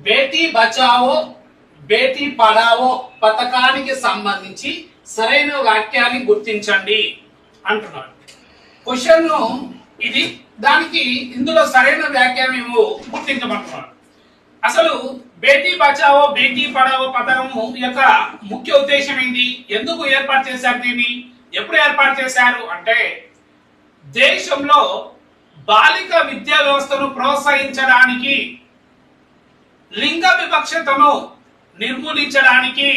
బేటీ బచావో బేటీ పడావో పథకానికి సంబంధించి సరైన వాక్యాన్ని గుర్తించండి అంటున్నాడు. క్వశ్చన్ ఇది, దానికి ఇందులో సరైన వ్యాఖ్యానం ఏమో గుర్తించమంటున్నాడు. అసలు బేటీ బచావో బేటీ పడావో పథకము యొక్క ముఖ్య ఉద్దేశం ఏంటి, ఎందుకు ఏర్పాటు చేశారు, దీన్ని ఎప్పుడు ఏర్పాటు చేశారు అంటే దేశంలో బాలిక విద్యా వ్యవస్థను ప్రోత్సహించడానికి, లింగ వివక్షతను నిర్మూలించడానికి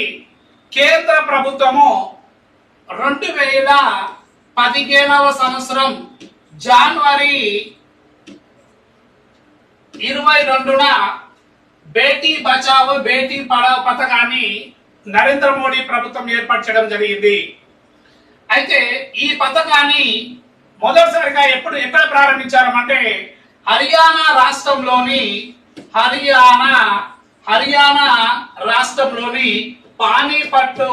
కేంద్ర ప్రభుత్వము 2015వ సంవత్సరం జనవరి 22న బేటీ బచావో బేటీ పడావో పథకాన్ని నరేంద్ర మోడీ ప్రభుత్వం ఏర్పరచడం జరిగింది. అయితే ఈ పథకాన్ని మొదటిసారిగా ఎక్కడ ప్రారంభించారు అంటే హర్యానా రాష్ట్రంలోని పానీపట్టు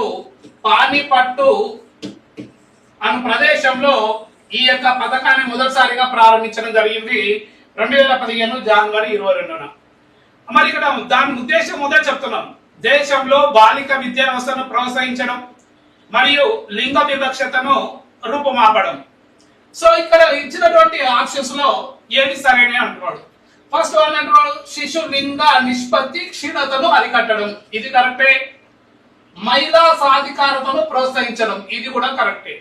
అనే ప్రదేశంలో ఈ యొక్క పథకాన్ని మొదటిసారిగా ప్రారంభించడం జరిగింది 2015 జనవరి 22న. మరి ఇక్కడ దాని ఉద్దేశం మొదలు చెప్తున్నాం, దేశంలో బాలిక విద్యా వ్యవస్థను ప్రోత్సహించడం మరియు లింగ వివక్షతను రూపుమాపడం. సో ఇక్కడ ఇచ్చినటువంటి ఆప్షన్స్ లో ఏది సరైన అంటున్నాడు. ఫస్ట్ వన్ అంటున్నాడు శిశు లింగ నిష్పత్తి క్షీణతను అరికట్టడం, ఇది కరెక్టే. మహిళా సాధికారతను ప్రోత్సహించడం, ఇది కూడా కరెక్టే.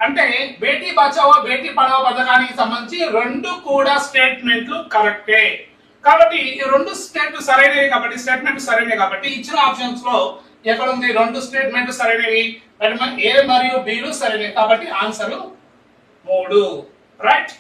అంటే బేటీ బచావో బేటీ పడావో పథకానికి సంబంధించి రెండు కూడా స్టేట్మెంట్లు కరెక్టే. కాబట్టి ఈ రెండు స్టేట్మెంట్ సరైనవి కాబట్టి ఇచ్చిన ఆప్షన్స్ లో ఎక్కడ ఉంది, రెండు స్టేట్మెంట్ సరైనవి, ఏ మరియు బి లు సరైనవి. కాబట్టి ఆన్సర్ 3, రైట్.